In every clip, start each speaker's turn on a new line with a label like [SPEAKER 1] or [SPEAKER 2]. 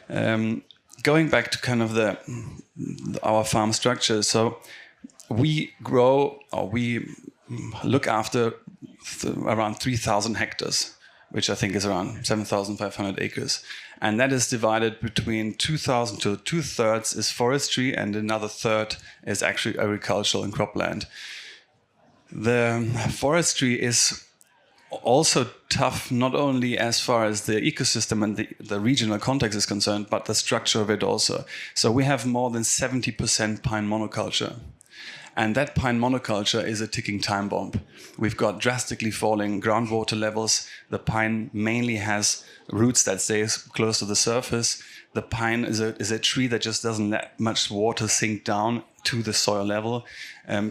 [SPEAKER 1] Going back to kind of our farm structure, so we grow, or we look after around 3,000 hectares, which I think is around 7,500 acres. And that is divided between 2,000 to 2/3 is forestry, and another third is actually agricultural and cropland. The forestry is also tough, not only as far as the ecosystem and the regional context is concerned, but the structure of it also. So we have more than 70% pine monoculture. And that pine monoculture is a ticking time bomb. We've got drastically falling groundwater levels. The pine mainly has roots that stay close to the surface. The pine is a tree that just doesn't let much water sink down to the soil level.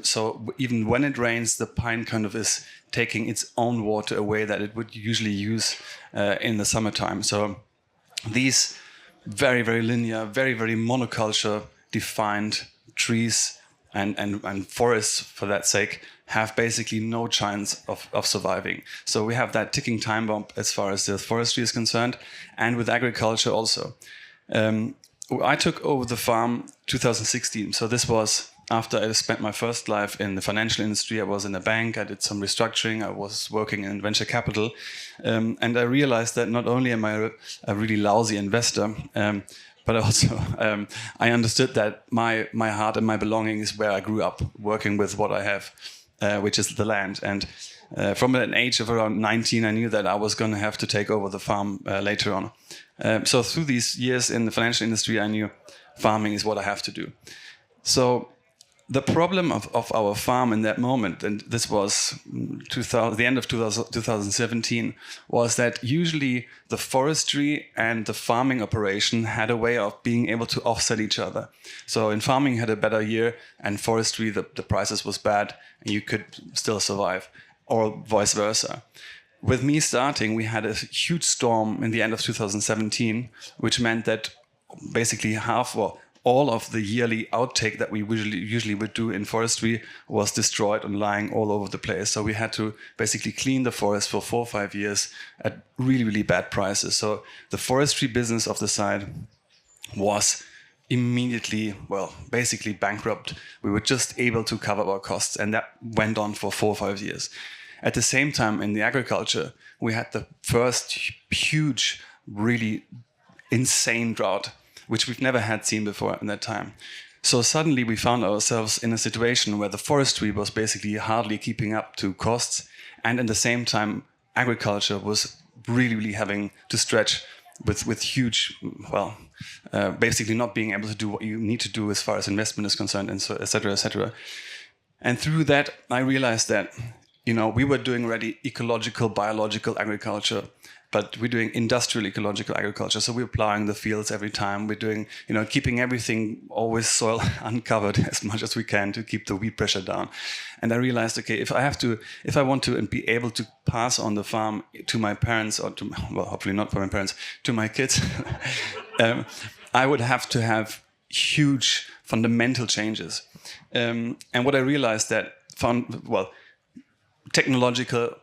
[SPEAKER 1] So even when it rains, the pine kind of is taking its own water away that it would usually use in the summertime. So these very, very linear, very, very monoculture defined trees and forests, for that sake, have basically no chance of surviving. So we have that ticking time bomb as far as the forestry is concerned, and with agriculture also. I took over the farm 2016. So this was after I spent my first life in the financial industry. I was in a bank, I did some restructuring, I was working in venture capital. And I realized that not only am I a really lousy investor, but also I understood that my heart and my belonging is where I grew up, working with what I have, which is the land. And from an age of around 19, I knew that I was going to have to take over the farm later on. So through these years in the financial industry, I knew farming is what I have to do. So the problem of our farm in that moment, and this was the end of 2017, was that usually the forestry and the farming operation had a way of being able to offset each other. So in farming had a better year, and forestry, the prices was bad, and you could still survive, or vice versa. With me starting, we had a huge storm in the end of 2017, which meant that basically all of the yearly outtake that we usually would do in forestry was destroyed and lying all over the place. So we had to basically clean the forest for 4 or 5 years at really, really bad prices. So the forestry business of the side was immediately, basically bankrupt. We were just able to cover our costs, and that went on for 4 or 5 years. At the same time, in the agriculture, we had the first huge, really insane drought, which we've never had seen before in that time. So suddenly we found ourselves in a situation where the forestry was basically hardly keeping up to costs, and at the same time agriculture was really, really having to stretch with huge, basically not being able to do what you need to do as far as investment is concerned, and so et cetera, et cetera. And through that, I realized that, we were doing already ecological, biological agriculture, but we're doing industrial ecological agriculture. So we're plowing the fields every time. We're doing, keeping everything always soil uncovered as much as we can to keep the weed pressure down. And I realized, okay, if I want to be able to pass on the farm to my parents, or hopefully not for my parents, to my kids, I would have to have huge fundamental changes. And what I realized that technological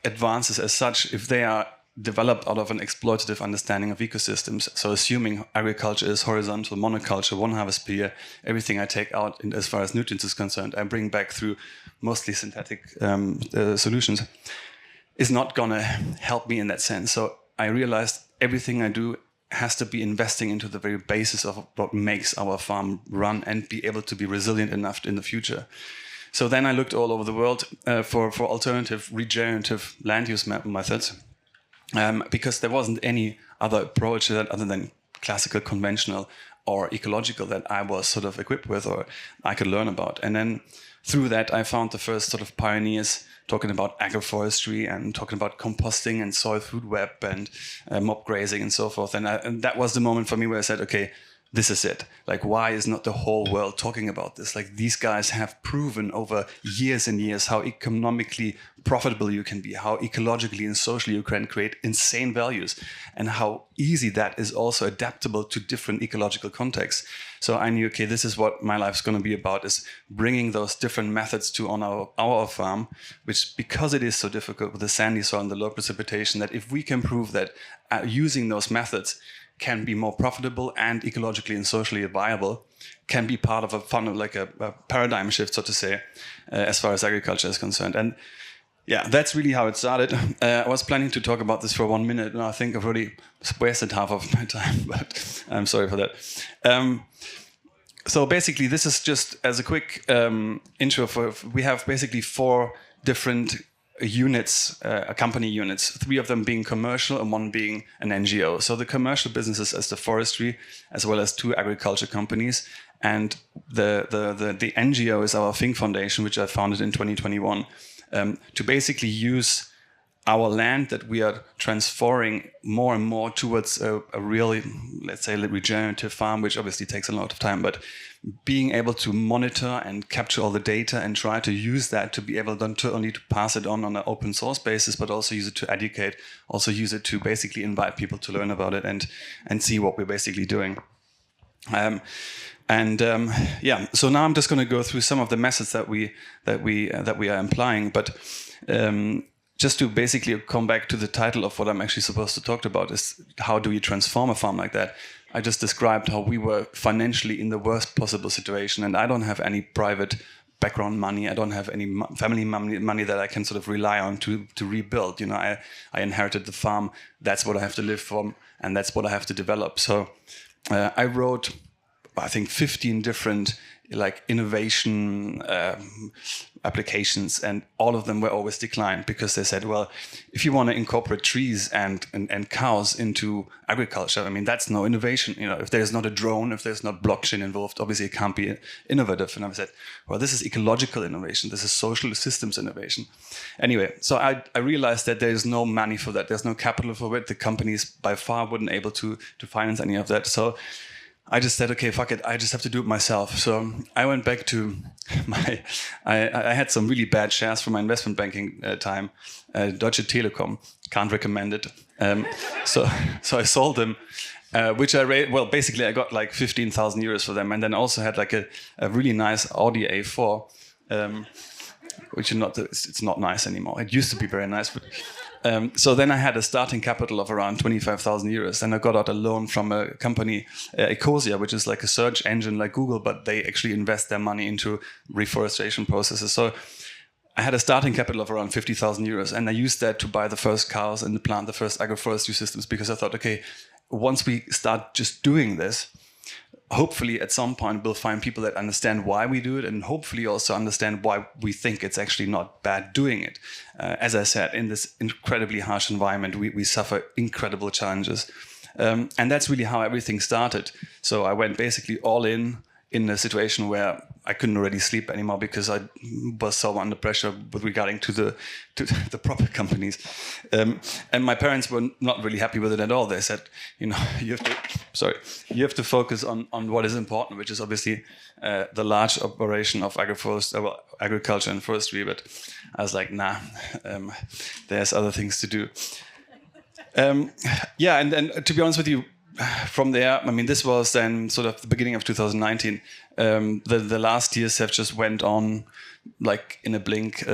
[SPEAKER 1] advances as such, if they are developed out of an exploitative understanding of ecosystems, so assuming agriculture is horizontal, monoculture, one harvest per year, everything I take out as far as nutrients is concerned, I bring back through mostly synthetic solutions, is not going to help me in that sense. So I realized everything I do has to be investing into the very basis of what makes our farm run and be able to be resilient enough in the future. So then I looked all over the world for alternative regenerative land use methods, because there wasn't any other approach to that other than classical, conventional, or ecological that I was sort of equipped with or I could learn about. And then through that, I found the first sort of pioneers talking about agroforestry and talking about composting and soil food web and mob grazing and so forth. And that was the moment for me where I said, okay, this is it. Like, why is not the whole world talking about this? Like, these guys have proven over years and years how economically profitable you can be, how ecologically and socially you can create insane values, and how easy that is also adaptable to different ecological contexts. So I knew, okay, this is what my life's going to be about, is bringing those different methods to on our farm, which, because it is so difficult with the sandy soil and the low precipitation, that if we can prove that using those methods can be more profitable and ecologically and socially viable, can be part of a fund, like a paradigm shift, so to say, as far as agriculture is concerned. And yeah, that's really how it started. I was planning to talk about this for 1 minute, and I think I've already wasted half of my time, but I'm sorry for that. So basically, this is just as a quick intro. We have basically 4 different units, company units, 3 of them being commercial and 1 being an NGO. So the commercial businesses as the forestry, as well as 2 agriculture companies. And the NGO is our Finck Foundation, which I founded in 2021, to basically use our land that we are transferring more and more towards a really, let's say, regenerative farm, which obviously takes a lot of time, but being able to monitor and capture all the data and try to use that to be able not only to pass it on an open source basis, but also use it to educate, also use it to basically invite people to learn about it and see what we're basically doing. Yeah, so now I'm just going to go through some of the methods that we are implying, but just to basically come back to the title of what I'm actually supposed to talk about is how do you transform a farm like that? I just described how we were financially in the worst possible situation, and I don't have any private background money. I don't have any family money that I can sort of rely on to rebuild. You know, I inherited the farm. That's what I have to live from, and that's what I have to develop. So I wrote, I think, 15 different like innovation applications, and all of them were always declined because they said, well, if you want to incorporate trees and cows into agriculture, I mean, that's no innovation. You know, if there's not a drone, if there's not blockchain involved, obviously it can't be innovative. And I said, well, this is ecological innovation. This is social systems innovation. Anyway, so I realized that there is no money for that. There's no capital for it. The companies by far wouldn't able to finance any of that. So I just said, okay, fuck it. I just have to do it myself. So I went back to I had some really bad shares from my investment banking time. Deutsche Telekom, can't recommend it. So I sold them, which I raised. Well, basically I got like 15,000 euros for them, and then also had like a really nice Audi A4, which it's not nice anymore. It used to be very nice, but. So then I had a starting capital of around 25,000 euros, and I got out a loan from a company, Ecosia, which is like a search engine like Google, but they actually invest their money into reforestation processes. So I had a starting capital of around 50,000 euros, and I used that to buy the first cows and plant the first agroforestry systems, because I thought, okay, once we start just doing this, hopefully at some point we'll find people that understand why we do it, and hopefully also understand why we think it's actually not bad doing it. As I said, in this incredibly harsh environment, we suffer incredible challenges. And that's really how everything started. So I went basically all in a situation where I couldn't already sleep anymore because I was so under pressure with regarding to the proper companies. And my parents were not really happy with it at all. They said, you know, you have to focus on what is important, which is obviously the large operation of agriculture and forestry. But I was like, nah, there's other things to do. Yeah, and to be honest with you, from there, I mean, this was then sort of the beginning of 2019. The last years have just went on like in a blink.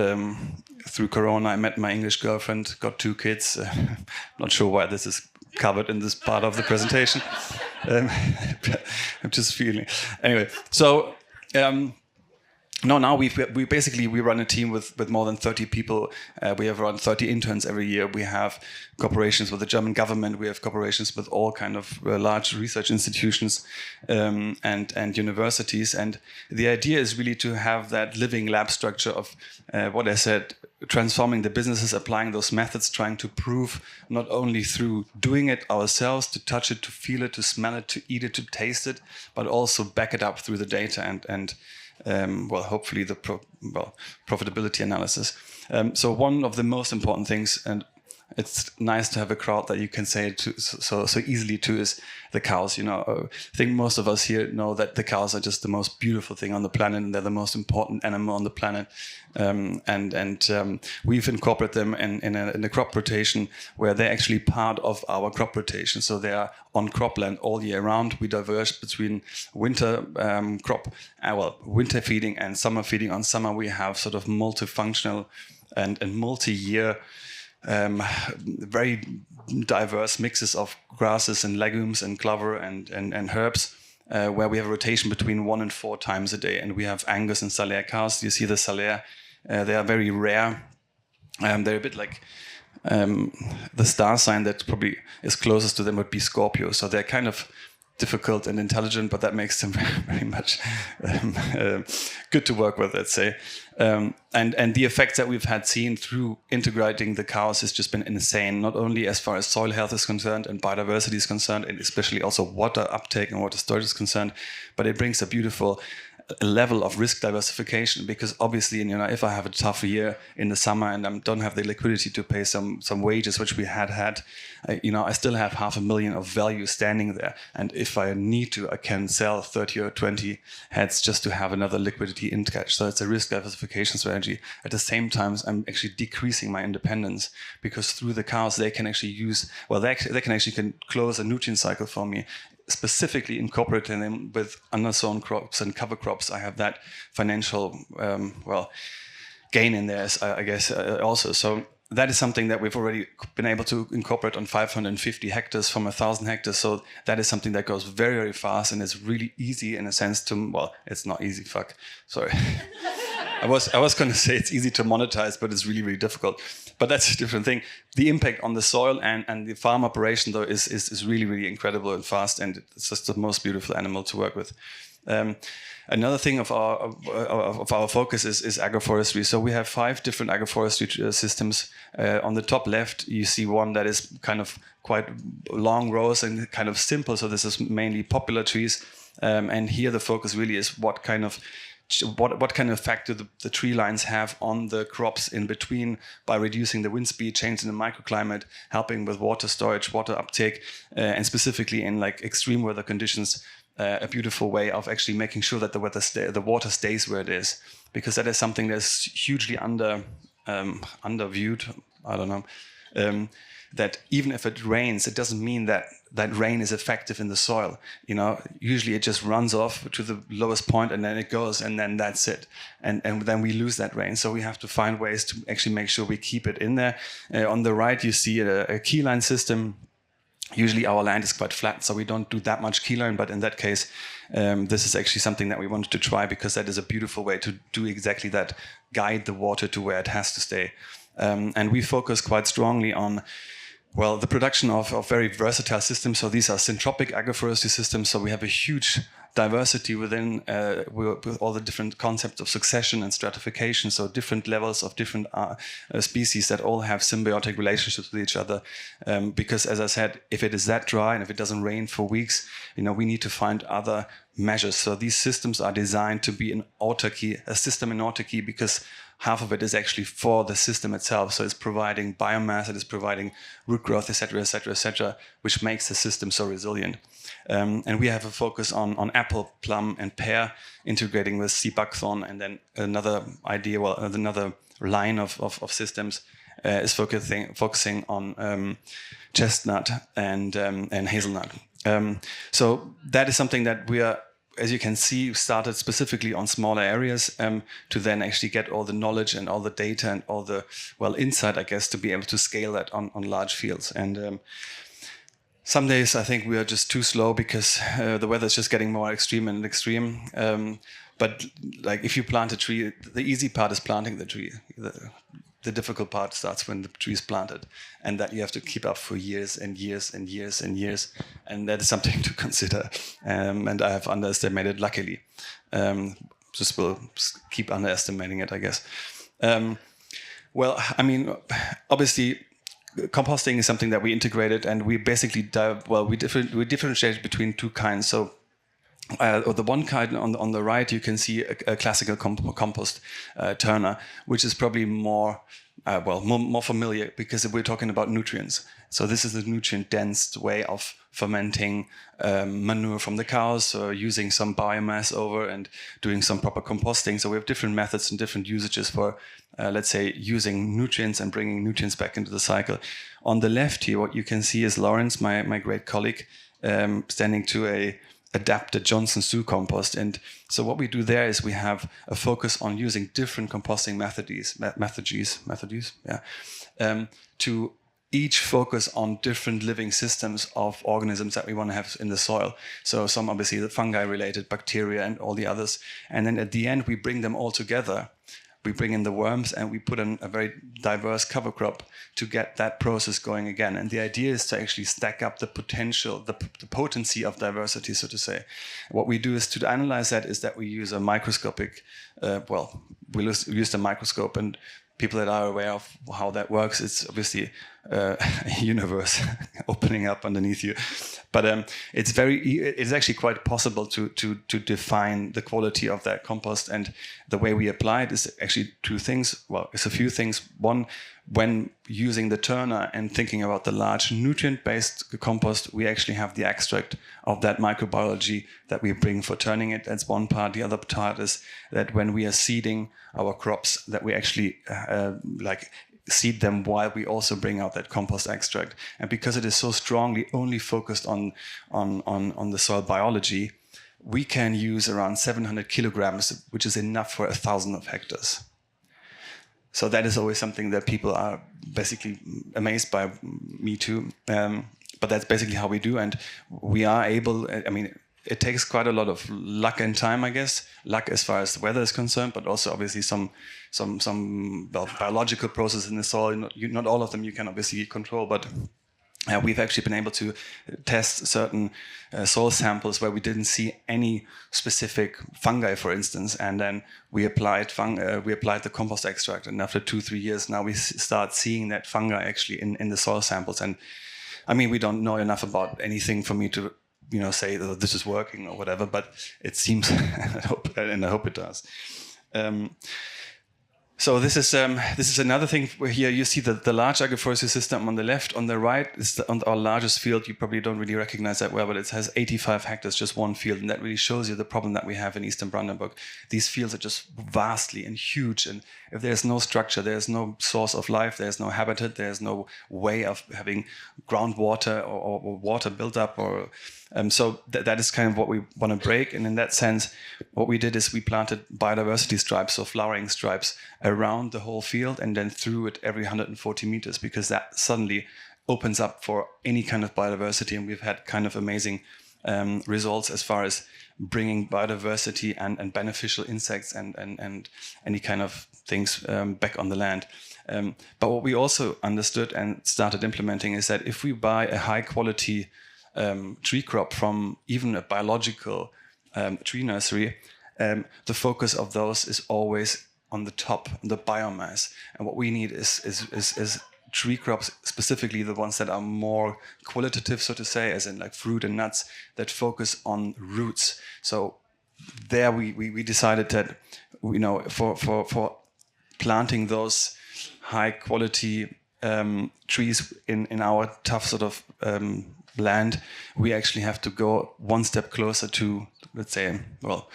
[SPEAKER 1] Through Corona, I met my English girlfriend, got 2 kids. Not sure why this is covered in this part of the presentation. I'm just feeling. Anyway, so now we basically run a team with more than 30 people. We have around 30 interns every year. We have cooperations with the German government. We have cooperations with all kind of large research institutions and universities. And the idea is really to have that living lab structure of what I said, transforming the businesses, applying those methods, trying to prove not only through doing it ourselves, to touch it, to feel it, to smell it, to eat it, to taste it, but also back it up through the data and hopefully the profitability analysis. So one of the most important things, and it's nice to have a crowd that you can say it to so easily to, is the cows. You know, I think most of us here know that the cows are just the most beautiful thing on the planet, and they're the most important animal on the planet. We've incorporated them in a crop rotation where they're actually part of our crop rotation. So they are on cropland all year round. We diverge between winter winter feeding and summer feeding. On summer, we have sort of multifunctional and multi-year very diverse mixes of grasses and legumes and clover and herbs, where we have a rotation between 1 and 4 times a day. And we have Angus and Salaire cows. You see the Salaire, they are very rare. They're a bit like the star sign that probably is closest to them would be Scorpio. So they're kind of difficult and intelligent, but that makes them very much good to work with, let's say. And the effects that we've had seen through integrating the cows has just been insane, not only as far as soil health is concerned and biodiversity is concerned, and especially also water uptake and water storage is concerned, but it brings a beautiful level of risk diversification, because obviously, if I have a tough year in the summer and I don't have the liquidity to pay some wages, which we had, I still have $500,000 of value standing there. And if I need to, I can sell 30 or 20 heads just to have another liquidity in cash. So it's a risk diversification strategy. At the same time, I'm actually decreasing my independence, because through the cows, they can actually can close a nutrient cycle for me, specifically incorporating them with undersown crops and cover crops. I have that financial gain in there, I guess, also. So that is something that we've already been able to incorporate on 550 hectares from 1,000 hectares. So that is something that goes very, very fast, and it's really easy in a sense to, it's not easy, sorry. I was going to say it's easy to monetize, but it's really, really difficult. But that's a different thing. The impact on the soil and the farm operation, though, is really, really incredible and fast, and it's just the most beautiful animal to work with. Another thing of our focus is agroforestry. So we have 5 different agroforestry systems. On the top left, you see one that is kind of quite long rows and kind of simple. So this is mainly popular trees. And here the focus really is what kind of effect do the tree lines have on the crops in between, by reducing the wind speed, changing the microclimate, helping with water storage, water uptake, and specifically in like extreme weather conditions, a beautiful way of actually making sure that the water stays where it is, because that is something that's hugely underviewed. I don't know. That even if it rains, it doesn't mean that rain is effective in the soil. Usually it just runs off to the lowest point and then it goes, and then that's it. And then we lose that rain. So we have to find ways to actually make sure we keep it in there. On the right, you see a keyline system. Usually our land is quite flat, so we don't do that much keyline, but in that case, this is actually something that we wanted to try, because that is a beautiful way to do exactly that, guide the water to where it has to stay. And we focus quite strongly on the production of very versatile systems. So these are syntropic agroforestry systems. So we have a huge diversity within with all the different concepts of succession and stratification. So different levels of different species that all have symbiotic relationships with each other. Because as I said, if it is that dry and if it doesn't rain for weeks, we need to find other measures. So these systems are designed to be a system in autarky, because half of it is actually for the system itself. So it's providing biomass, it is providing root growth, etc., which makes the system so resilient. And we have a focus on apple, plum, and pear, integrating with sea buckthorn. And then another line of systems is focusing on chestnut and hazelnut. So that is something that we are, as you can see, started specifically on smaller areas to then actually get all the knowledge and all the data and all the insight, I guess, to be able to scale that on large fields. And some days I think we are just too slow, because the weather is just getting more extreme and extreme. But like if you plant a tree, the easy part is planting the tree. The difficult part starts when the tree is planted, and that you have to keep up for years and years and years and years. And that is something to consider. And I have underestimated, luckily. Just will keep underestimating it, I guess. Obviously, composting is something that we integrated, and we basically we differentiate between 2 kinds. So the one kind on the right, you can see a classical compost turner, which is probably more familiar, because we're talking about nutrients. So this is a nutrient-dense way of fermenting manure from the cows, or using some biomass over and doing some proper composting. So we have different methods and different usages for, let's say, using nutrients and bringing nutrients back into the cycle. On the left here, what you can see is Lawrence, my great colleague, standing to a adapted Johnson Sioux compost. And so what we do there is we have a focus on using different composting methods, to each focus on different living systems of organisms that we want to have in the soil. So some obviously the fungi related, bacteria and all the others. And then at the end, we bring them all together. We bring in the worms and we put in a very diverse cover crop to get that process going again. And the idea is to actually stack up the potential, the potency of diversity, so to say. What we do is to analyze that is that we use a microscopic, we use the microscope, and people that are aware of how that works, it's obviously a universe opening up underneath you. But it's actually quite possible to define the quality of that compost. And the way we apply it is actually two things. Well, it's a few things. One, when using the turner and thinking about the large nutrient-based compost, we actually have the extract of that microbiology that we bring for turning it. That's one part. The other part is that when we are seeding our crops, that we actually seed them while we also bring out that compost extract. And because it is so strongly only focused on the soil biology, we can use around 700 kilograms, which is enough for 1,000 hectares. So that is always something that people are basically amazed by, me too. But that's basically how we do. And we are able, it takes quite a lot of luck and time, I guess. Luck as far as the weather is concerned, but also obviously some biological process in the soil. Not all of them you can obviously control, but we've actually been able to test certain soil samples where we didn't see any specific fungi, for instance, and then we applied the compost extract, and after 2-3 years now we start seeing that fungi actually in the soil samples. And I mean, we don't know enough about anything for me to say that this is working or whatever, but it seems, and I hope it does. So this is another thing where here you see the large agroforestry system on the left. On the right is on our largest field. You probably don't really recognize that well, but it has 85 hectares, just one field. And that really shows you the problem that we have in Eastern Brandenburg. These fields are just vastly and huge. And if there's no structure, there's no source of life, there's no habitat, there's no way of having groundwater or water built up. So that is kind of what we want to break. And in that sense, what we did is we planted biodiversity stripes, so flowering stripes, around the whole field and then through it every 140 meters, because that suddenly opens up for any kind of biodiversity. And we've had kind of amazing results as far as bringing biodiversity and beneficial insects and any kind of things back on the land. But what we also understood and started implementing is that if we buy a high quality tree crop from even a biological tree nursery, the focus of those is always on the top, the biomass. And what we need is tree crops, specifically the ones that are more qualitative, so to say, as in like fruit and nuts, that focus on roots. So there we decided that, for planting those high quality trees in our tough sort of land, we actually have to go one step closer to, let's say, well,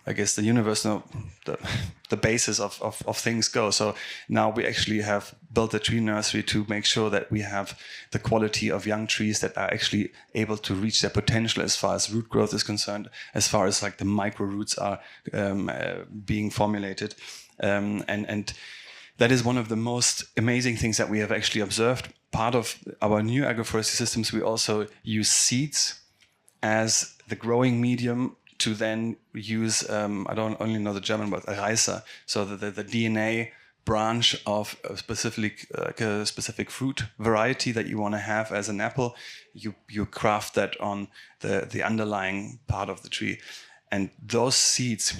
[SPEAKER 1] I guess the universe, the basis of things go. So now we actually have built a tree nursery to make sure that we have the quality of young trees that are actually able to reach their potential as far as root growth is concerned, as far as like the micro roots are being formulated. And that is one of the most amazing things that we have actually observed. Part of our new agroforestry systems, we also use seeds as the growing medium to then use, I don't only know the German word, Reiser, so the DNA branch of a specific fruit variety that you want to have as an apple. You craft that on the underlying part of the tree. And those seeds,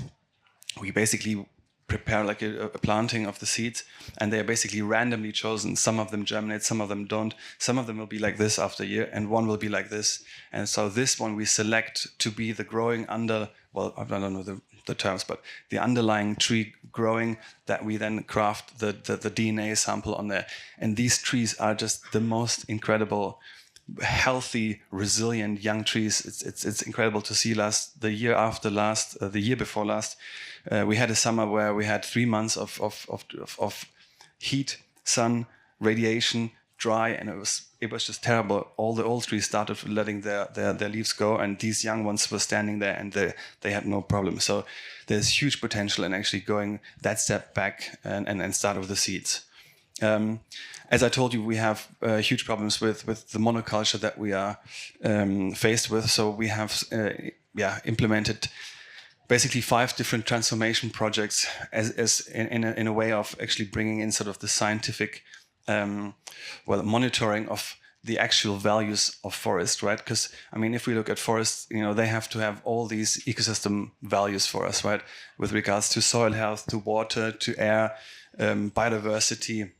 [SPEAKER 1] we basically prepare like a planting of the seeds, and they are basically randomly chosen. Some of them germinate, some of them don't. Some of them will be like this after a year, and one will be like this. And so this one we select to be the growing I don't know the terms, but the underlying tree growing, that we then craft the DNA sample on there. And these trees are just the most incredible, healthy, resilient young trees. It's incredible to see. The year before last, we had a summer where we had 3 months of heat, sun, radiation, dry, and it was just terrible. All the old trees started letting their leaves go, and these young ones were standing there, and they had no problem. So there's huge potential in actually going that step back and start with the seeds. As I told you, we have huge problems with the monoculture that we are faced with. So we have implemented basically 5 different transformation projects as in a way of actually bringing in sort of the scientific monitoring of the actual values of forest, right? Because I mean, if we look at forests, they have to have all these ecosystem values for us, right? With regards to soil health, to water, to air, biodiversity.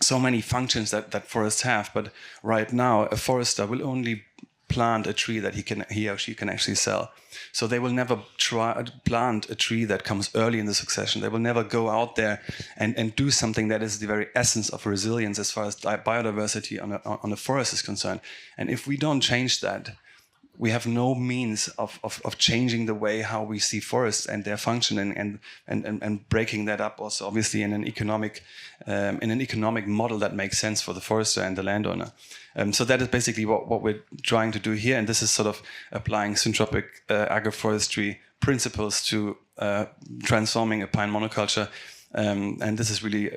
[SPEAKER 1] So many functions that forests have, but right now a forester will only plant a tree that he or she can actually sell. So they will never plant a tree that comes early in the succession. They will never go out there and do something that is the very essence of resilience as far as biodiversity on a forest is concerned. And if we don't change that, we have no means of changing the way how we see forests and their function and breaking that up also obviously in an economic model that makes sense for the forester and the landowner. So that is basically what we're trying to do here, and this is sort of applying syntropic agroforestry principles to transforming a pine monoculture, and this is really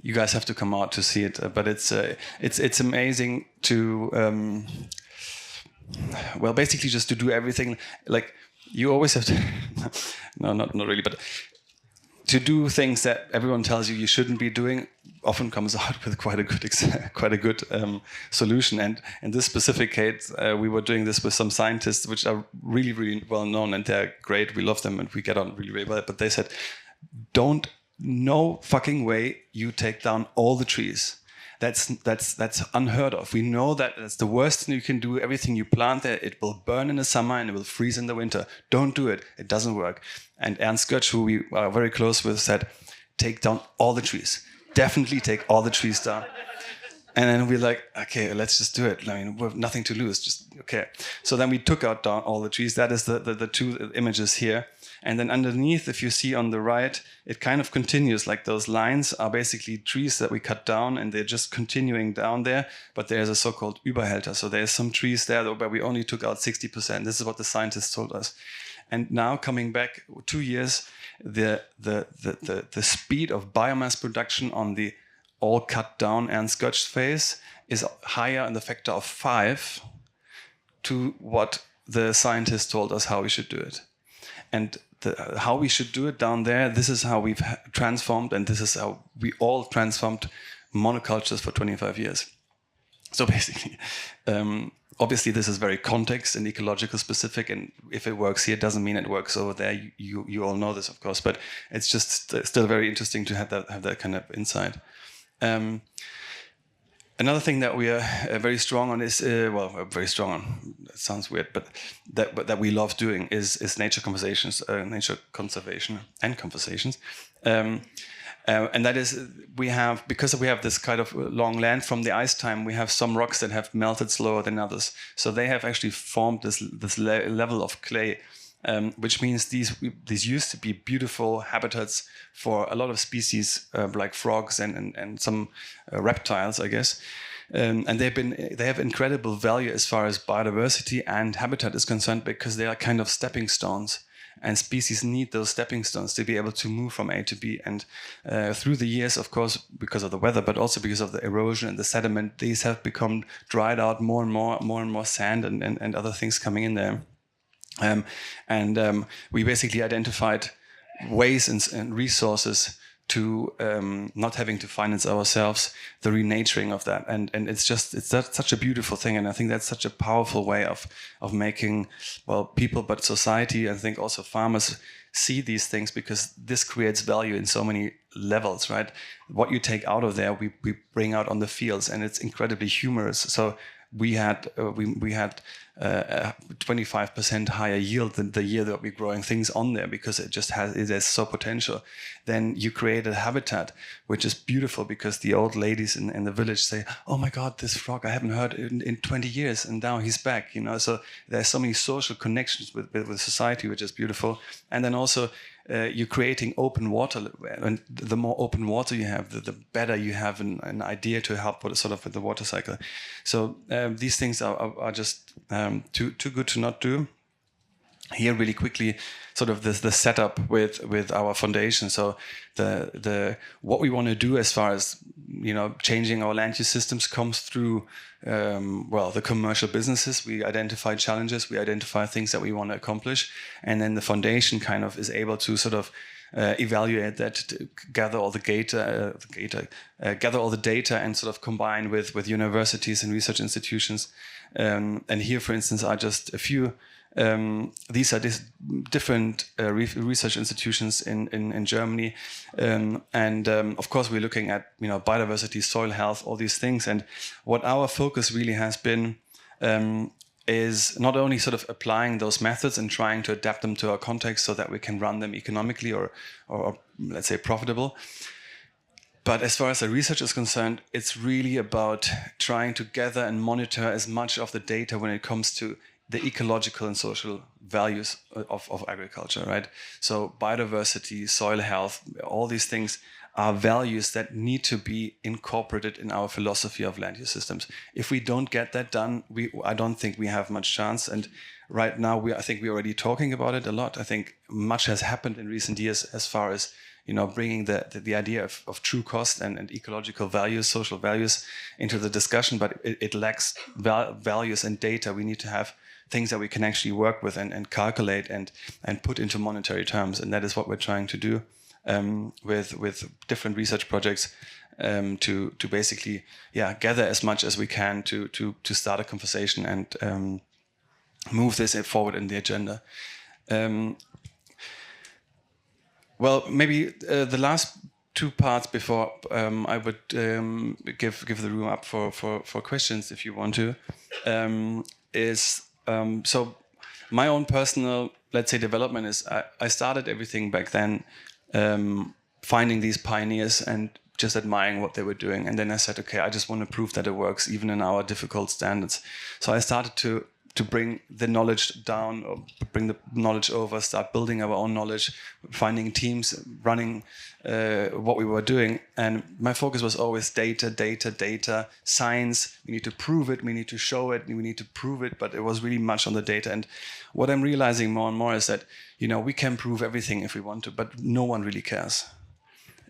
[SPEAKER 1] you guys have to come out to see it, but it's amazing to basically just to do everything. Like, you always have to no, not really, but to do things that everyone tells you shouldn't be doing often comes out with quite a good solution. And in this specific case, we were doing this with some scientists, which are really, really well known, and they're great. We love them, and we get on really, really well. But they said, no fucking way you take down all the trees. That's unheard of. We know that that's the worst thing you can do. Everything you plant there, it will burn in the summer and it will freeze in the winter. Don't do it. It doesn't work. And Ernst Götz, who we are very close with, said, take down all the trees. Definitely take all the trees down. And then we're like, okay, let's just do it. I mean, we have nothing to lose. Just okay. So then we took out down all the trees. That is the 2 images here. And then underneath, if you see on the right, it kind of continues. Like, those lines are basically trees that we cut down, and they're just continuing down there. But there's a so-called Überhälter. So there's some trees there where we only took out 60%. This is what the scientists told us. And now, coming back 2 years, the speed of biomass production on the all cut down Ernst Götz phase is higher in the factor of 5 to what the scientists told us how we should do it. And how we should do it down there, this is how we've transformed, and this is how we all transformed monocultures for 25 years. So basically, obviously this is very context and ecological specific, and if it works here, it doesn't mean it works over there. You all know this, of course, but it's just still very interesting to have that kind of insight. Another thing that we are very strong on is, very strong on, that sounds weird, but that we love doing is nature conversations, nature conservation and conversations. And that is, because we have this kind of long land from the ice time, we have some rocks that have melted slower than others. So they have actually formed this level of clay, which means these used to be beautiful habitats for a lot of species like frogs and some reptiles, I guess. And they have incredible value as far as biodiversity and habitat is concerned, because they are kind of stepping stones. And species need those stepping stones to be able to move from A to B. And through the years, of course, because of the weather, but also because of the erosion and the sediment, these have become dried out more and more sand and other things coming in there. We basically identified ways and resources to not having to finance ourselves the renaturing of that, and it's such a beautiful thing, and I think that's such a powerful way of making people, but society, I think also farmers, see these things, because this creates value in so many levels, right? What you take out of there, we bring out on the fields, and it's incredibly humorous. So we had 25% higher yield than the year that we're growing things on there, because it is so potential. Then you create a habitat which is beautiful, because the old ladies in the village say, "Oh my God, this frog, I haven't heard in 20 years, and now he's back." So there's so many social connections with society, which is beautiful. And then also you're creating open water, and the more open water you have, the better you have an idea to help with sort of with the water cycle. So these things are just too good to not do. Here, really quickly, sort of the setup with our foundation. So the what we want to do as far as changing our land use systems comes through the commercial businesses. We identify challenges, we identify things that we want to accomplish, and then the foundation kind of is able to sort of evaluate that, to gather all the gather all the data, and sort of combine with universities and research institutions. And here, for instance, are just a few. These are different research institutions in Germany, and of course we're looking at biodiversity, soil health, all these things. And what our focus really has been is not only sort of applying those methods and trying to adapt them to our context so that we can run them economically or let's say profitable. But as far as the research is concerned, it's really about trying to gather and monitor as much of the data when it comes to the ecological and social values of agriculture, right? So biodiversity, soil health, all these things are values that need to be incorporated in our philosophy of land use systems. If we don't get that done, I don't think we have much chance. And right now, I think we're already talking about it a lot. I think much has happened in recent years as far as bringing the idea of true cost and ecological values, social values into the discussion, but it lacks values and data. We need to have things that we can actually work with and calculate and put into monetary terms. And that is what we're trying to do with different research projects to basically gather as much as we can to start a conversation and move this forward in the agenda. Well, maybe the last two parts before I would give the room up for questions if you want to, is so my own personal, let's say, development is I started everything back then finding these pioneers and just admiring what they were doing. And then I said, okay, I just want to prove that it works even in our difficult standards. So I started to bring the knowledge down, or bring the knowledge over, start building our own knowledge, finding teams, running what we were doing. And my focus was always data, science. We need to prove it, we need to show it, we need to prove it, but it was really much on the data. And what I'm realizing more and more is that, we can prove everything if we want to, but no one really cares.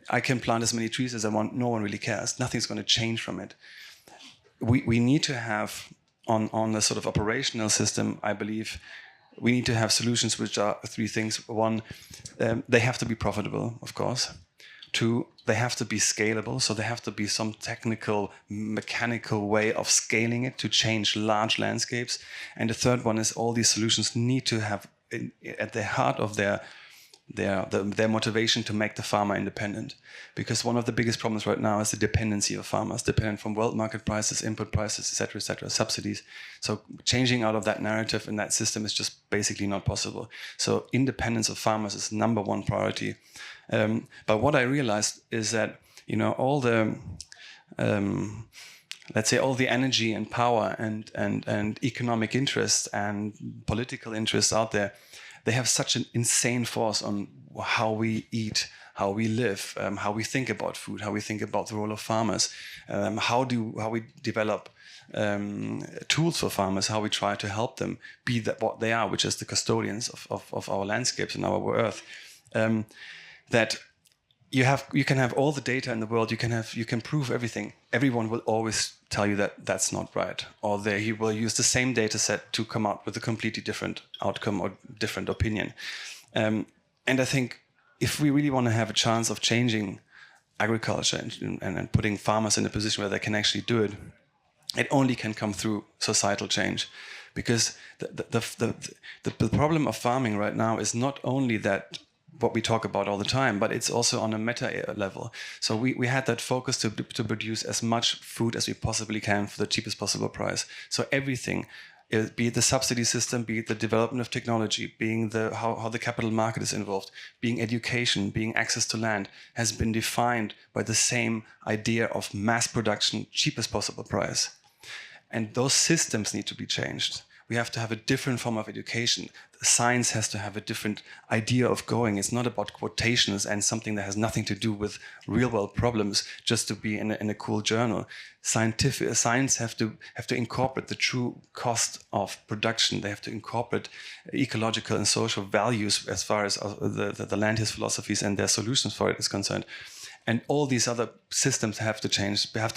[SPEAKER 1] I can plant as many trees as I want, no one really cares. Nothing's going to change from it. We need to have, on the sort of operational system, I believe, we need to have solutions which are three things. One, they have to be profitable, of course. Two, they have to be scalable. So there have to be some technical, mechanical way of scaling it to change large landscapes. And the third one is all these solutions need to have at the heart of their motivation to make the farmer independent. Because one of the biggest problems right now is the dependency of farmers, dependent from world market prices, input prices, et cetera, subsidies. So changing out of that narrative in that system is just basically not possible. So independence of farmers is number one priority. But what I realized is that, all the, let's say, all the energy and power and economic interests and political interests out there, they have such an insane force on how we eat, how we live, how we think about food, how we think about the role of farmers, how we develop tools for farmers, how we try to help them be what they are, which is the custodians of our landscapes and our earth. That you can have all the data in the world, you can prove everything. Everyone will always tell you that that's not right, or he will use the same data set to come out with a completely different outcome or different opinion. And I think if we really want to have a chance of changing agriculture and putting farmers in a position where they can actually do it, it only can come through societal change. Because the problem of farming right now is not only that what we talk about all the time, but it's also on a meta level. So we had that focus to produce as much food as we possibly can for the cheapest possible price. So everything, be it the subsidy system, be it the development of technology, being how the capital market is involved, being education, being access to land, has been defined by the same idea of mass production, cheapest possible price. And those systems need to be changed. we have to have a different form of education. Science has to have a different idea of going. It's not about quotations and something that has nothing to do with real world problems just to be in a cool journal. Science have to incorporate the true cost of production. They have to incorporate ecological and social values as far as the land use philosophies and their solutions for it is concerned. And all these other systems have to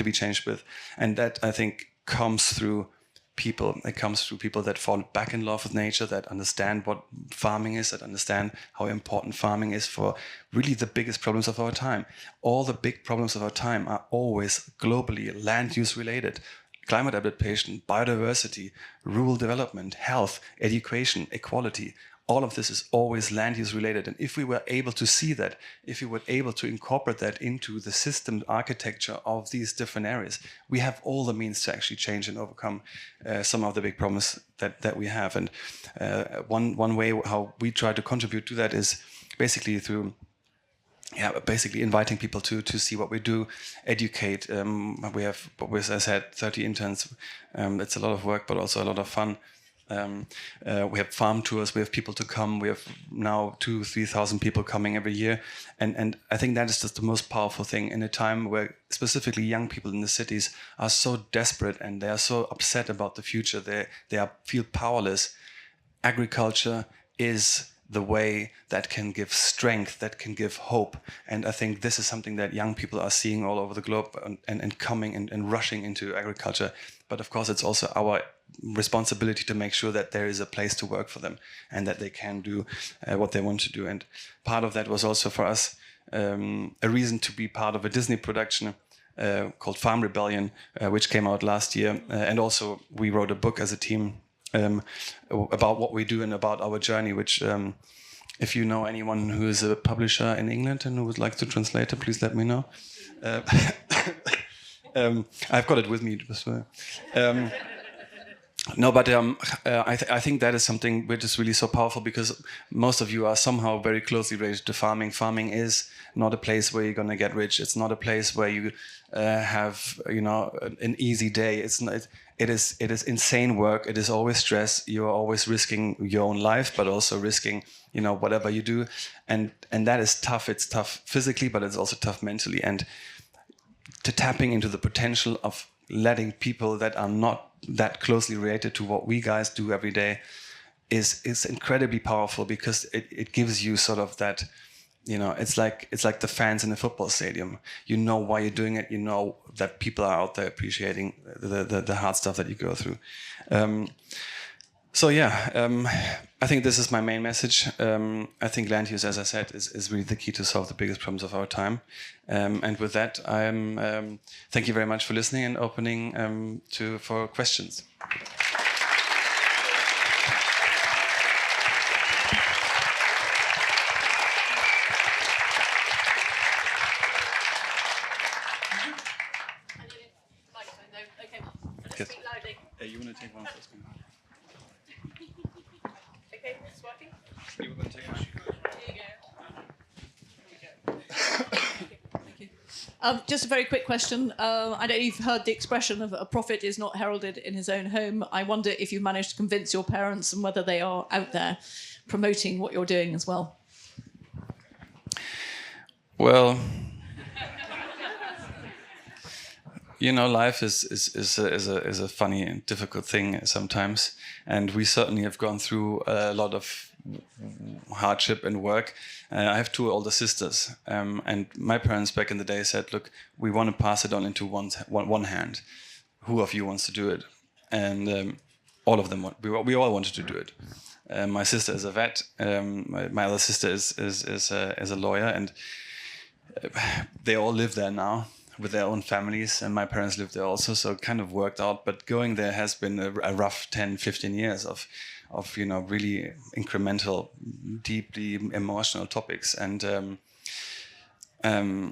[SPEAKER 1] be changed with. And that, I think, comes through people. It comes through people that fall back in love with nature, that understand what farming is, that understand how important farming is for really the biggest problems of our time. All the big problems of our time are always globally land use related. Climate adaptation, biodiversity, rural development, health, education, equality. All of this is always land use related. And if we were able to see that, if we were able to incorporate that into the system architecture of these different areas, we have all the means to actually change and overcome some of the big problems that we have. And one way how we try to contribute to that is basically through basically inviting people to see what we do, educate. We have, as I said, 30 interns. It's a lot of work, but also a lot of fun. We have farm tours, we have people to come, we have now 2,000-3,000 people coming every year. And I think that is just the most powerful thing in a time where specifically young people in the cities are so desperate and they are so upset about the future, they feel powerless. Agriculture is the way that can give strength, that can give hope. And I think this is something that young people are seeing all over the globe and coming and rushing into agriculture. But of course, it's also our responsibility to make sure that there is a place to work for them and that they can do what they want to do. And part of that was also for us a reason to be part of a Disney production called Farm Rebellion, which came out last year. And also we wrote a book as a team about what we do and about our journey, which if you know anyone who is a publisher in England and who would like to translate it, please let me know. I've got it with me. No, but I think that is something which is really so powerful because most of you are somehow very closely related to farming. Farming is not a place where you're going to get rich. It's not a place where you have, an easy day. It is insane work. It is always stress. You are always risking your own life, but also risking, whatever you do. And that is tough. It's tough physically, but it's also tough mentally. And to tapping into the potential of letting people that are not that closely related to what we guys do every day is incredibly powerful because it gives you sort of that, it's like the fans in a football stadium. You know why you're doing it. You know that people are out there appreciating the hard stuff that you go through. I think this is my main message. I think land use, as I said, is really the key to solve the biggest problems of our time. And with that, thank you very much for listening and opening for questions. Yes. You want to take one first?
[SPEAKER 2] Okay, it's working.
[SPEAKER 1] You were going to take one.
[SPEAKER 2] Thank you. Just a very quick question. I don't know if you've heard the expression of a prophet is not heralded in his own home. I wonder if you've managed to convince your parents and whether they are out there promoting what you're doing as well.
[SPEAKER 1] Well, life is a funny and difficult thing sometimes, and we certainly have gone through a lot of hardship and work. I have two older sisters, and my parents back in the day said, "Look, we want to pass it on into one hand. Who of you wants to do it?" And all of them we all wanted to do it. My sister is a vet. My other sister is a lawyer, and they all live there now with their own families, and my parents live there also, so it kind of worked out. But going there has been a rough 10-15 years of really incremental, deeply emotional topics, and I'm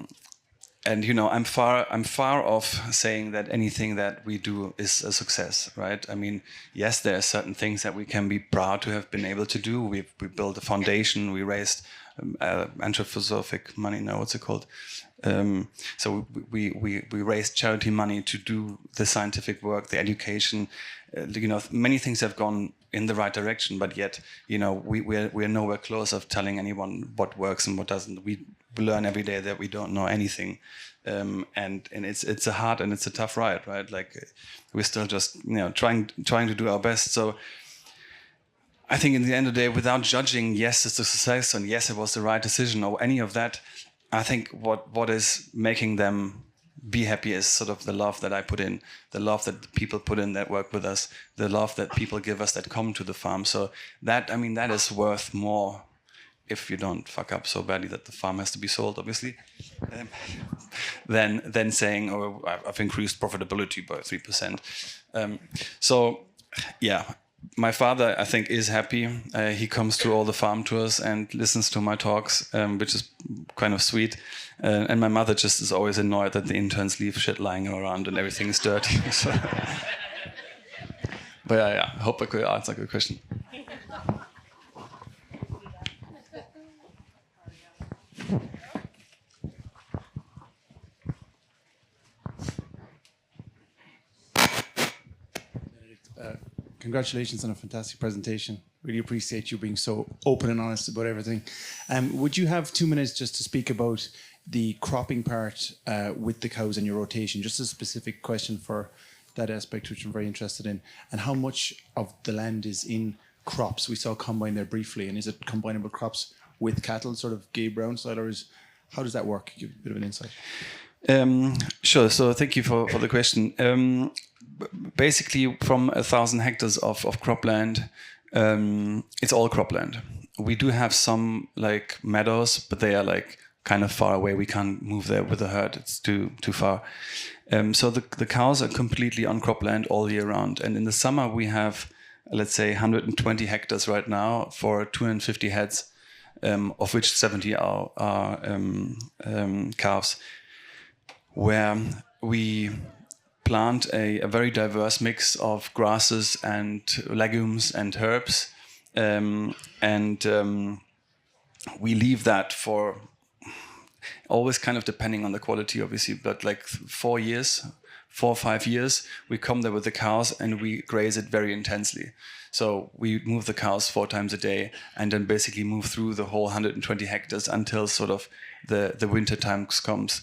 [SPEAKER 1] far off saying that anything that we do is a success, right? I mean, yes, there are certain things that we can be proud to have been able to do. We built a foundation, we raised anthroposophic money, now what's it called? So we raised charity money to do the scientific work, the education. Many things have gone in the right direction, but yet, we're nowhere close of telling anyone what works and what doesn't. We learn every day that we don't know anything, and it's a hard and it's a tough ride, right? Like we're still just trying to do our best. So I think in the end of the day, without judging, yes, it's a success and yes, it was the right decision or any of that, I think what is making them be happy is sort of the love that I put in, the love that people put in that work with us, the love that people give us that come to the farm. So that is worth more if you don't fuck up so badly that the farm has to be sold, obviously, than saying, oh, I've increased profitability by 3%. So, yeah. My father, I think, is happy. He comes to all the farm tours and listens to my talks, which is kind of sweet. And my mother just is always annoyed that the interns leave shit lying around and everything is dirty. So. But yeah, I hope I could answer your question.
[SPEAKER 3] Congratulations on a fantastic presentation. Really appreciate you being so open and honest about everything. Would you have 2 minutes just to speak about the cropping part with the cows and your rotation? Just a specific question for that aspect, which I'm very interested in. And how much of the land is in crops? We saw combine there briefly. And is it combinable crops with cattle, sort of Gabe Brown style, or how does that work? Give a bit of an insight.
[SPEAKER 1] Sure. So thank you for the question. Basically, from 1,000 hectares of cropland, it's all cropland. We do have some like meadows, but they are like kind of far away. We can't move there with the herd. It's too far. So the cows are completely on cropland all year round. And in the summer, we have, let's say, 120 hectares right now for 250 heads, of which 70 are calves, where we plant a very diverse mix of grasses and legumes and herbs. We leave that for always kind of depending on the quality, obviously, but like 4 or 5 years, we come there with the cows and we graze it very intensely. So we move the cows 4 times a day and then basically move through the whole 120 hectares until sort of the winter times comes.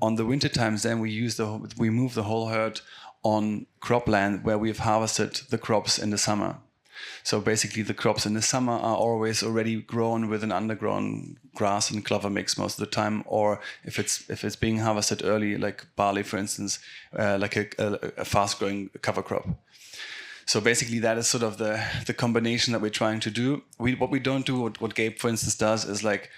[SPEAKER 1] On the winter times, then we move the whole herd on cropland where we've harvested the crops in the summer. So basically the crops in the summer are always already grown with an undergrown grass and clover mix most of the time, or if it's being harvested early, like barley, for instance, like a fast-growing cover crop. So basically that is sort of the combination that we're trying to do. What we don't do, what Gabe, for instance, does is like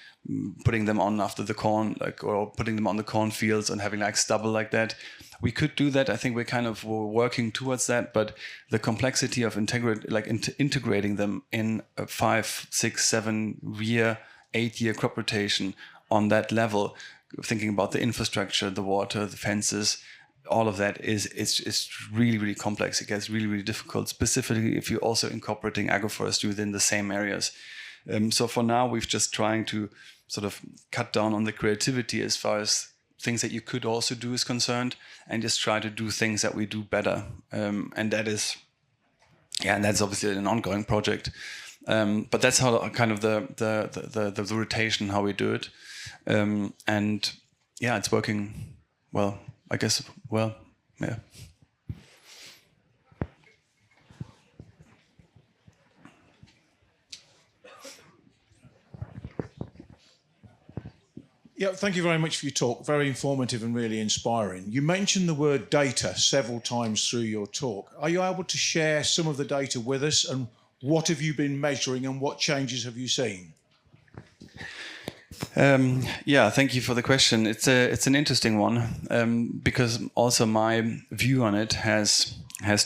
[SPEAKER 1] putting them on after the corn, like, or putting them on the cornfields and having like stubble like that. We could do that. I think we're working towards that, but the complexity of integrating them in a 5, 6, 7 year, 8 year crop rotation on that level, thinking about the infrastructure, the water, the fences, all of that is really, really complex. It gets really, really difficult, specifically if you're also incorporating agroforestry within the same areas. So for now, we've just trying to sort of cut down on the creativity as far as things that you could also do is concerned, and just try to do things that we do better. And that's obviously an ongoing project. But that's how kind of the rotation, how we do it. And yeah, it's working well, I guess. Well, yeah.
[SPEAKER 4] Yeah, thank you very much for your talk. Very informative and really inspiring. You mentioned the word data several times through your talk. Are you able to share some of the data with us, and what have you been measuring and what changes have you seen?
[SPEAKER 1] Yeah, thank you for the question. It's an interesting one, because also my view on it has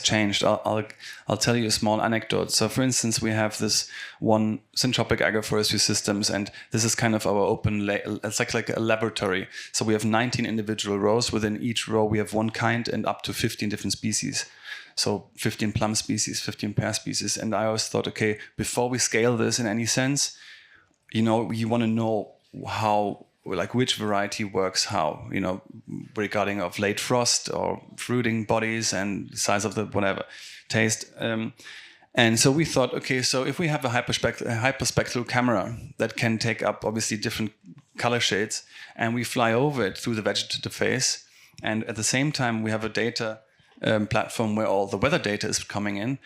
[SPEAKER 1] changed. I'll tell you a small anecdote. So, for instance, we have this one syntropic agroforestry systems, and this is kind of our open. It's like a laboratory. So we have 19 individual rows. Within each row, we have one kind and up to 15 different species. So 15 plum species, 15 pear species. And I always thought, okay, before we scale this in any sense, you want to know like which variety works how, regarding of late frost or fruiting bodies and size of the whatever taste. And so we thought, okay, so if we have a hyperspectral camera that can take up obviously different color shades, and we fly over it through the vegetative phase, and at the same time we have a data platform where all the weather data is coming in,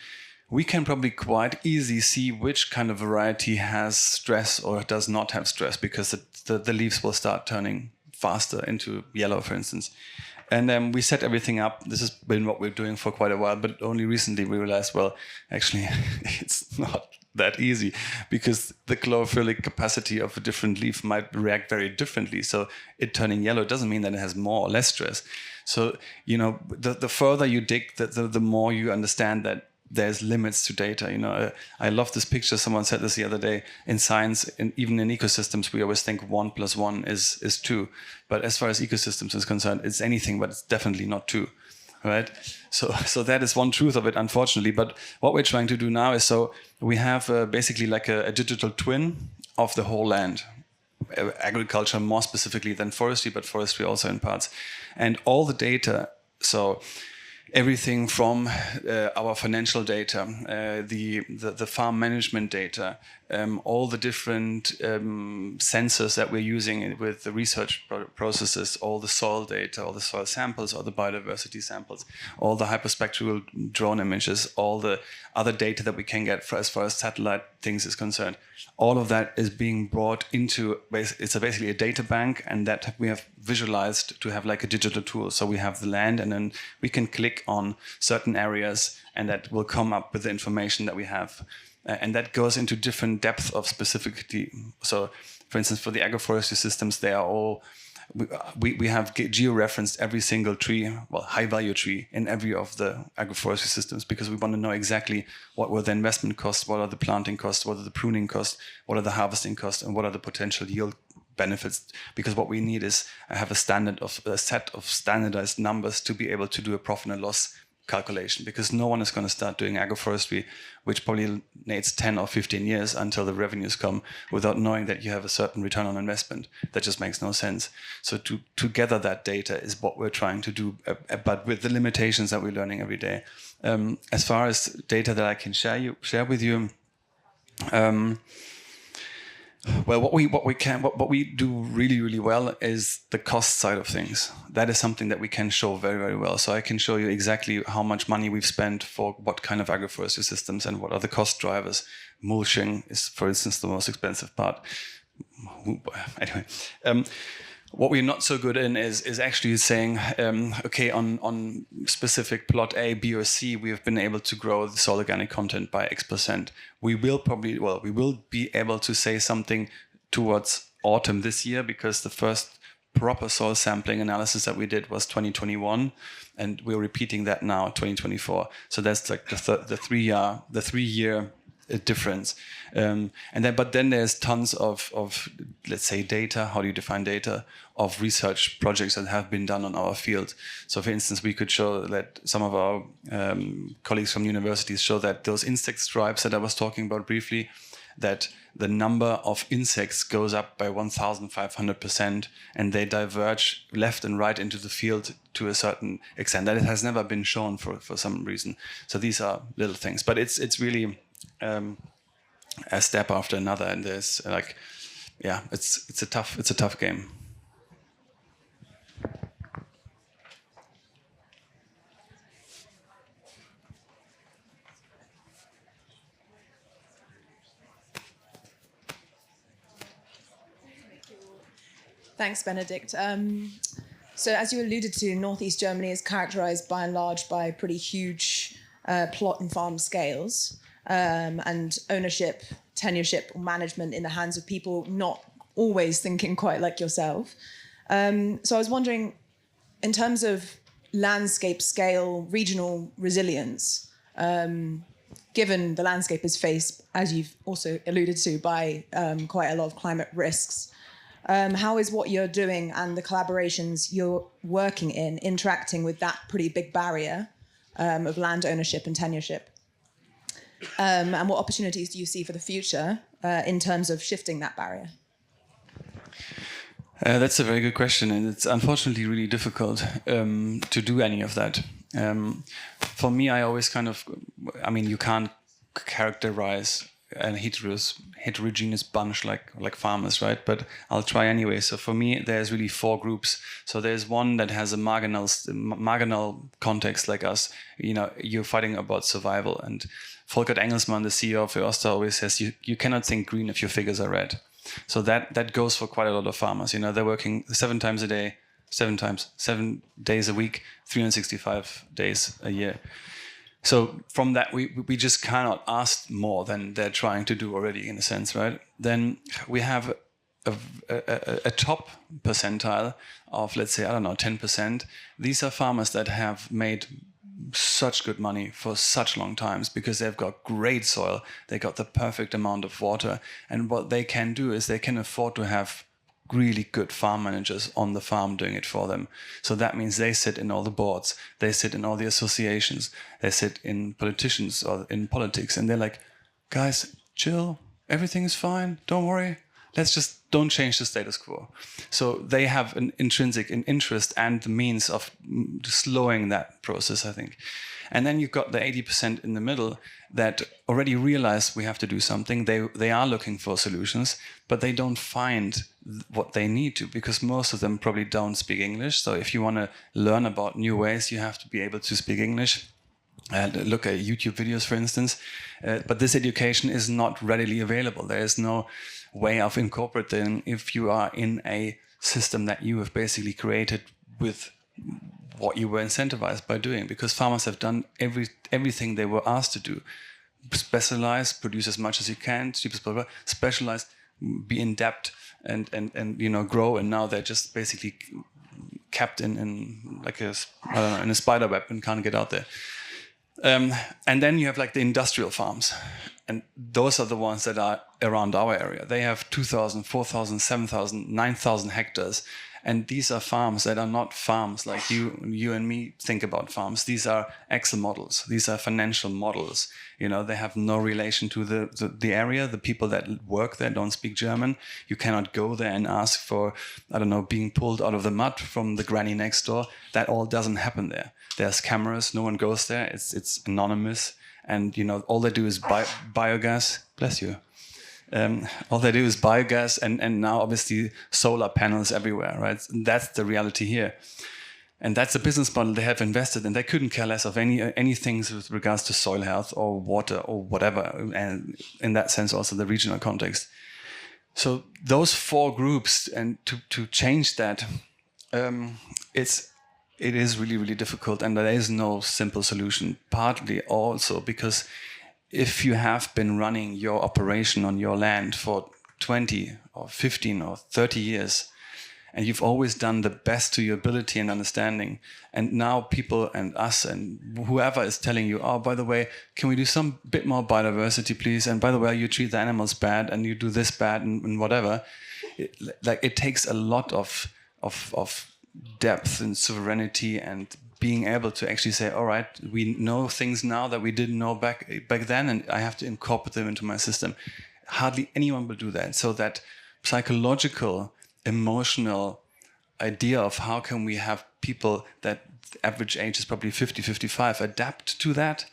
[SPEAKER 1] we can probably quite easily see which kind of variety has stress or does not have stress, because the leaves will start turning faster into yellow, for instance. And we set everything up. This has been what we're doing for quite a while, but only recently we realized, well, actually, it's not that easy, because the chlorophyll capacity of a different leaf might react very differently. So it turning yellow doesn't mean that it has more or less stress. So, the further you dig, the more you understand that there's limits to data. I love this picture. Someone said this the other day. In science, and even in ecosystems, we always think 1 + 1 is 2. But as far as ecosystems is concerned, it's anything, but it's definitely not 2, right? So that is one truth of it, unfortunately. But what we're trying to do now is, so we have basically like a digital twin of the whole land. Agriculture more specifically than forestry, but forestry also in parts. And all the data, so everything from our financial data, the farm management data, all the different sensors that we're using with the research processes, all the soil data, all the soil samples, all the biodiversity samples, all the hyperspectral drone images, all the other data that we can get as far as satellite things is concerned. All of that is being brought into, it's basically a data bank, and that we have visualized to have like a digital tool. So we have the land, and then we can click on certain areas, and that will come up with the information that we have. And that goes into different depth of specificity. So, for instance, for the agroforestry systems, they are all, we have geo-referenced every single tree, well, high-value tree in every of the agroforestry systems, because we want to know exactly what were the investment costs, what are the planting costs, what are the pruning costs, what are the harvesting costs, and what are the potential yield benefits. Because what we need is have a set of standardized numbers to be able to do a profit and loss calculation, because no one is going to start doing agroforestry, which probably needs 10 or 15 years until the revenues come, without knowing that you have a certain return on investment. That just makes no sense. So to gather that data is what we're trying to do, but with the limitations that we're learning every day. As far as data that I can share with you, well, what we do really, really well is the cost side of things. That is something that we can show very, very well. So I can show you exactly how much money we've spent for what kind of agroforestry systems and what are the cost drivers. Mulching is, for instance, the most expensive part. Anyway, what we're not so good in is actually saying, okay, on specific plot A, B, or C, we have been able to grow the soil organic content by X%. We will be able to say something towards autumn this year, because the first proper soil sampling analysis that we did was 2021, and we're repeating that now, 2024. So that's like the 3 year difference. But then there's tons of, let's say, data. How do you define data? Of research projects that have been done on our field. So for instance, we could show that some of our colleagues from universities show that those insect stripes that I was talking about briefly, that the number of insects goes up by 1,500%, and they diverge left and right into the field to a certain extent. That it has never been shown for some reason. So these are little things, but it's really a step after another, and there's it's a tough game.
[SPEAKER 5] Thanks, Benedikt. So as you alluded to, Northeast Germany is characterized by and large by pretty huge plot and farm scales, and ownership, tenureship, or management in the hands of people not always thinking quite like yourself. So I was wondering, in terms of landscape scale, regional resilience, given the landscape is faced, as you've also alluded to, by quite a lot of climate risks, how is what you're doing and the collaborations you're working in interacting with that pretty big barrier of land ownership and tenureship? And what opportunities do you see for the future in terms of shifting that barrier?
[SPEAKER 1] That's a very good question, and it's unfortunately really difficult to do any of that. For me, I always you can't characterize a heterogeneous bunch like farmers, right? But I'll try anyway. So for me, there's really 4 groups. So there's one that has a marginal context like us. You're fighting about survival. And Volkert Engelsmann, the CEO of Forestry, always says you cannot think green if your figures are red. So that goes for quite a lot of farmers. They're working 7 times a day, 7 days a week, 365 days a year. So from that, we just cannot ask more than they're trying to do already, in a sense, right? Then we have a top percentile of, let's say, 10%. These are farmers that have made such good money for such long times because they've got great soil, they got the perfect amount of water, and what they can do is they can afford to have really good farm managers on the farm doing it for them. So that means they sit in all the boards, they sit in all the associations, they sit in politicians or in politics, and they're like, guys, chill, everything is fine, don't worry, let's just don't change the status quo. So they have an intrinsic interest and the means of slowing that process, I think. And then you've got the 80% in the middle that already realize we have to do something. They are looking for solutions, but they don't find what they need to, because most of them probably don't speak English. So if you want to learn about new ways, you have to be able to speak English. Look at YouTube videos, for instance. But this education is not readily available. There is no way of incorporating if you are in a system that you have basically created with what you were incentivized by doing, because farmers have done everything they were asked to do. Specialize, produce as much as you can, cheapest, blah, blah, specialize, be in debt and grow, and now they're just basically kept in like in a spider web and can't get out there. And then you have like the industrial farms, and those are the ones that are around our area. They have 2,000, 4,000, 7,000, 9,000 hectares. And these are farms that are not farms like you and me think about farms. These are Excel models. These are financial models. They have no relation to the area. The people that work there don't speak German. You cannot go there and ask for, being pulled out of the mud from the granny next door. That all doesn't happen there. There's cameras. No one goes there. It's anonymous. And, all they do is biogas. Bless you. All they do is biogas and now obviously solar panels everywhere, right? And that's the reality here. And that's the business model they have invested in. They couldn't care less of anything with regards to soil health or water or whatever. And in that sense, also the regional context. So those 4 groups, and to change that, it is really, really difficult. And there is no simple solution, partly also because if you have been running your operation on your land for 20 or 15 or 30 years, and you've always done the best to your ability and understanding, and now people and us and whoever is telling you, oh, by the way, can we do some bit more biodiversity, please? And by the way, you treat the animals bad and you do this bad and whatever. It takes a lot of depth and sovereignty and being able to actually say, all right, we know things now that we didn't know back then, and I have to incorporate them into my system. Hardly anyone will do that. So that psychological, emotional idea of how can we have people that average age is probably 50, 55 adapt to that,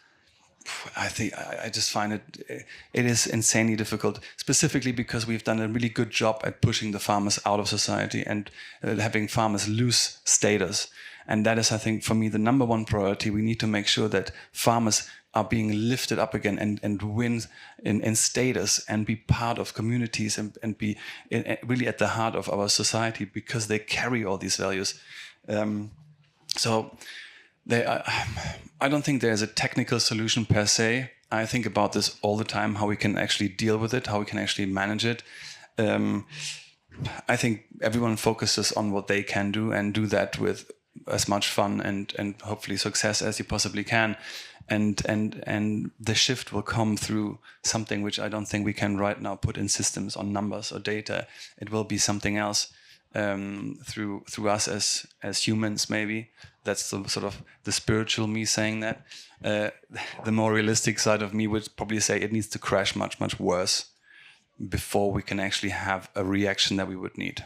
[SPEAKER 1] I think I just find it is insanely difficult, specifically because we've done a really good job at pushing the farmers out of society and having farmers lose status. And that is, I think, for me, the number one priority. We need to make sure that farmers are being lifted up again and win in status and be part of communities and be really at the heart of our society, because they carry all these values. I don't think there's a technical solution per se. I think about this all the time, how we can actually deal with it, how we can actually manage it. I think everyone focuses on what they can do and do that with as much fun and hopefully success as you possibly can. And the shift will come through something which I don't think we can right now put in systems on numbers or data. It will be something else through us as humans, maybe. That's the sort of the spiritual me saying that. The more realistic side of me would probably say it needs to crash much, much worse before we can actually have a reaction that we would need.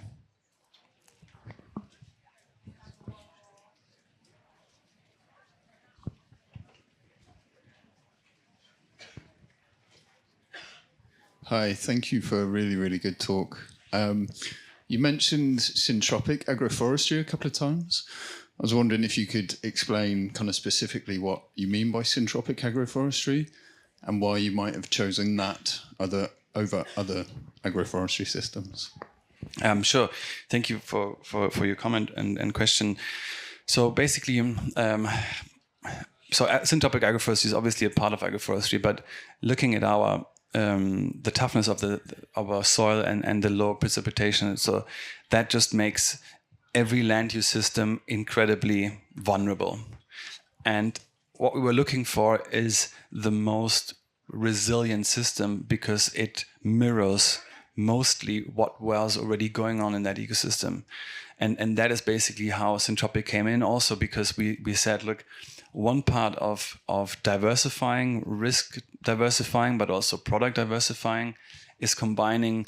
[SPEAKER 6] Hi, thank you for a really, really good talk. You mentioned syntropic agroforestry a couple of times. I was wondering if you could explain kind of specifically what you mean by syntropic agroforestry and why you might have chosen that over other agroforestry systems.
[SPEAKER 1] Sure. Thank you for your comment and question. So basically, syntropic agroforestry is obviously a part of agroforestry, but looking at our the toughness of our soil and the low precipitation, so that just makes every land use system incredibly vulnerable. And what we were looking for is the most resilient system because it mirrors mostly what was already going on in that ecosystem. And that is basically how syntropic came in also, because we said, look, one part of diversifying, risk diversifying, but also product diversifying is combining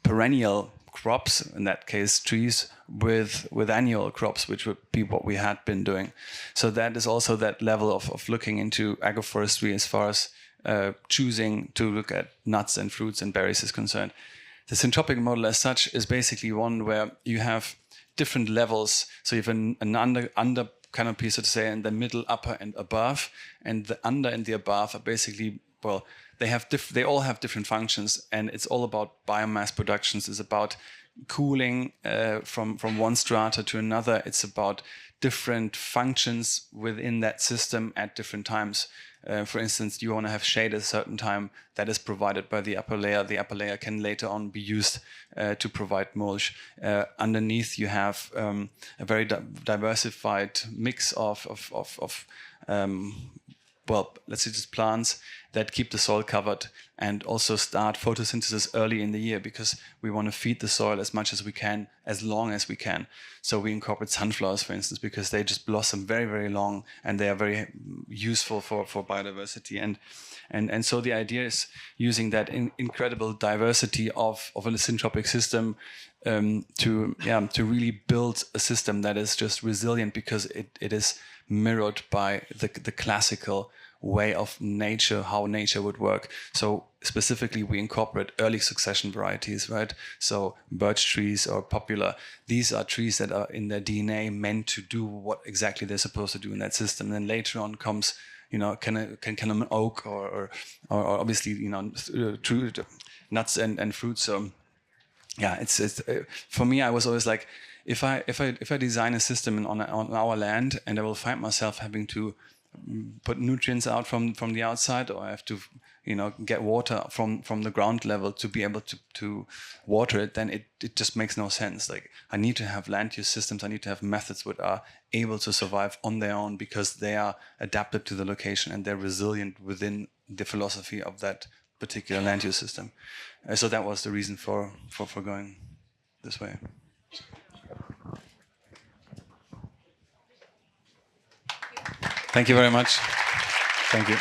[SPEAKER 1] perennial crops, in that case trees, with annual crops, which would be what we had been doing. So that is also that level of looking into agroforestry as far as choosing to look at nuts and fruits and berries is concerned. The syntropic model as such is basically one where you have different levels. So you have an under canopy, so to say, and the middle, upper, and above. And the under and the above are basically, well, they all have different functions, and it's all about biomass productions. It's about cooling from one strata to another. It's about different functions within that system at different times. For instance, you want to have shade at a certain time, that is provided by the upper layer. The upper layer can later on be used to provide mulch. Underneath, you have a very diversified mix of let's say just plants that keep the soil covered and also start photosynthesis early in the year, because we want to feed the soil as much as we can, as long as we can. So we incorporate sunflowers, for instance, because they just blossom very, very long and they are very useful for biodiversity. And so the idea is using that incredible diversity of a syntropic system to really build a system that is just resilient, because it is mirrored by the classical way of nature, how nature would work. So specifically, we incorporate early succession varieties, right? So birch trees or poplar, these are trees that are in their DNA meant to do what exactly they're supposed to do in that system. And then later on comes, can an oak or obviously, true nuts and fruits. So yeah, it's for me, I was always like, if I design a system on our land and I will find myself having to put nutrients out from the outside, or I have to get water from the ground level to be able to water it, then it just makes no sense. Like, I need to have land use systems, I need to have methods that are able to survive on their own, because they are adapted to the location and they're resilient within the philosophy of that particular land use system. So that was the reason for going this way. Thank you very much. Thank you.